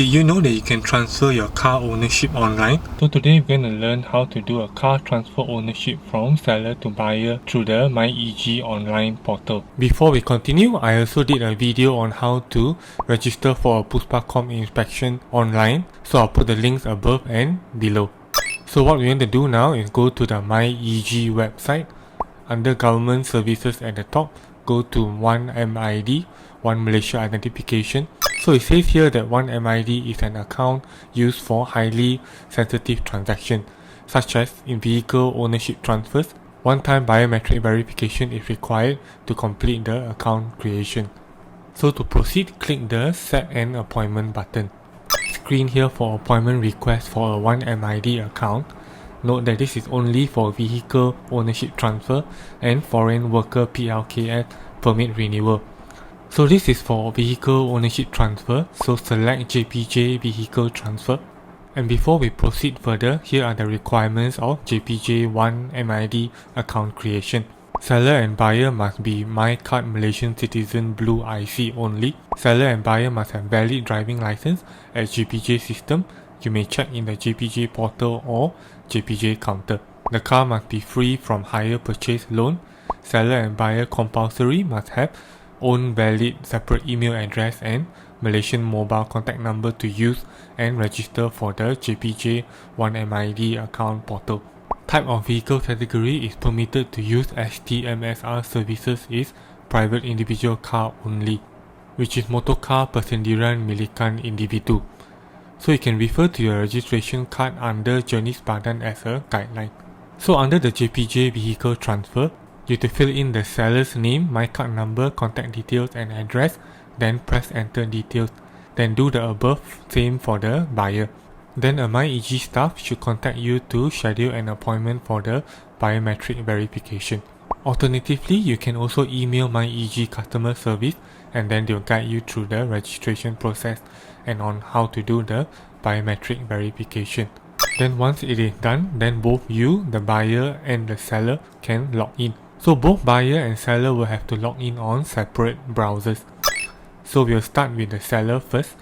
Did you know that you can transfer your car ownership online? So today we're going to learn how to do a car transfer ownership from seller to buyer through the MYEG online portal. Before we continue, I also did a video on how to register for a Puspakom inspection online. So I'll put the links above and below. So what we're going to do now is go to the MYEG website. Under government services at the top, go to 1MID, One Malaysia Identification. So it says here that 1MID is an account used for highly sensitive transactions, such as in vehicle ownership transfers. One-time biometric verification is required to complete the account creation. So to proceed, click the Set an Appointment button. Screen here for appointment request for a 1MID account. Note that this is only for vehicle ownership transfer and foreign worker PLKS permit renewal. So this is for vehicle ownership transfer, so select JPJ vehicle transfer. And before we proceed further, here are the requirements of JPJ 1MID account creation. Seller and buyer must be MyCard Malaysian Citizen Blue IC only. Seller and buyer must have valid driving license at JPJ system. You may check in the JPJ portal or JPJ counter. The car must be free from hire purchase loan. Seller and buyer compulsory must have own valid separate email address and Malaysian mobile contact number to use and register for the JPJ 1MID account portal. Type of vehicle category is permitted to use STMSR services is private individual car only, which is motorcar persendiran milikan individu. So you can refer to your registration card under Jenis Badan as a guideline. So under the JPJ vehicle transfer, you have to fill in the seller's name, MyCard number, contact details and address, then press enter details. Then do the above same for the buyer. Then a MYEG staff should contact you to schedule an appointment for the biometric verification. Alternatively, you can also email MYEG customer service and then they'll guide you through the registration process and on how to do the biometric verification. Then once it is done, then both you, the buyer and the seller can log in. So both buyer and seller will have to log in on separate browsers. So we'll start with the seller first.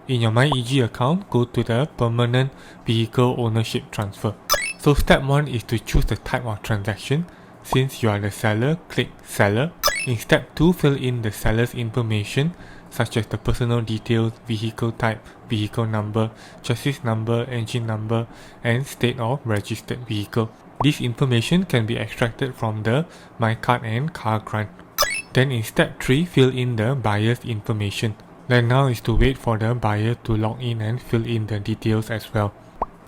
In your MYEG account, go to the permanent vehicle ownership transfer. So step 1 is to choose the type of transaction. Since you are the seller, click seller. In step 2, fill in the seller's information such as the personal details, vehicle type, vehicle number, chassis number, engine number, and state of registered vehicle. This information can be extracted from the MyCard and Car Grant. Then in step 3, fill in the buyer's information. Then now is to wait for the buyer to log in and fill in the details as well.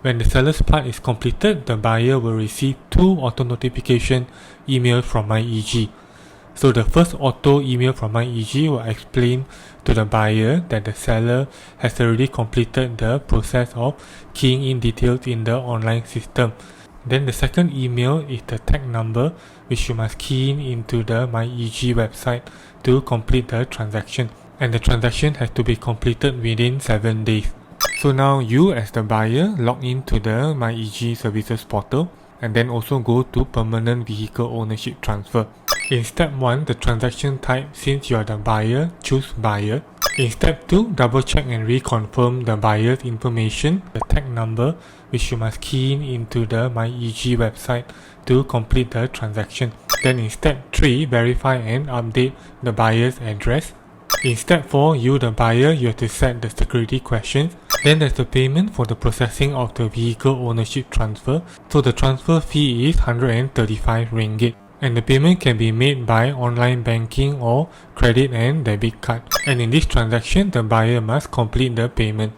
When the seller's part is completed, the buyer will receive 2 auto notification emails from MYEG. So the first auto email from MYEG will explain to the buyer that the seller has already completed the process of keying in details in the online system. Then the second email is the tag number which you must key in into the MYEG website to complete the transaction. And the transaction has to be completed within 7 days. So now you as the buyer log into the MYEG services portal and then also go to permanent vehicle ownership transfer. In step 1, the transaction type, since you are the buyer, choose buyer. In step 2, double check and reconfirm the buyer's information, the tag number which you must key in into the MYEG website to complete the transaction. Then in step 3, verify and update the buyer's address. In step 4, you the buyer, you have to set the security questions. Then there's the payment for the processing of the vehicle ownership transfer. So the transfer fee is 135 ringgit. And the payment can be made by online banking or credit and debit card. And in this transaction, the buyer must complete the payment.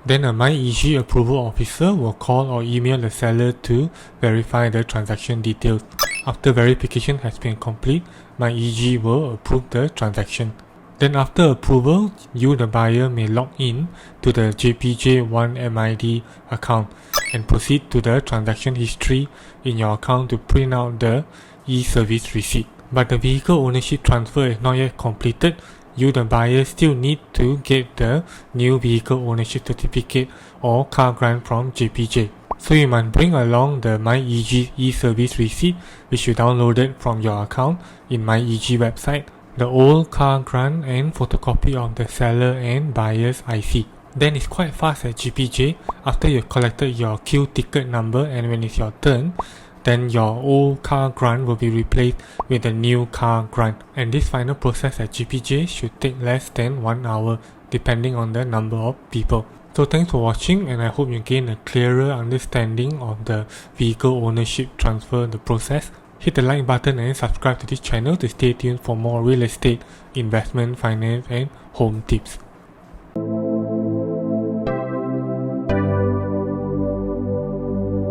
Then a MYEG approval officer will call or email the seller to verify the transaction details. After verification has been complete, MYEG will approve the transaction. Then after approval, you the buyer may log in to the JPJ 1MID account and proceed to the transaction history in your account to print out the e-service receipt. But the vehicle ownership transfer is not yet completed. You the buyer still need to get the new vehicle ownership certificate or car grant from JPJ. So you must bring along the MYEG e-service receipt which you downloaded from your account in MYEG website, the old car grant and photocopy of the seller and buyer's IC. Then it's quite fast at JPJ. After you've collected your queue ticket number and when it's your turn, then your old car grant will be replaced with a new car grant. And this final process at JPJ should take less than 1 hour depending on the number of people. So thanks for watching, and I hope you gain a clearer understanding of the vehicle ownership transfer, the process. Hit the like button and subscribe to this channel to stay tuned for more real estate, investment, finance and home tips.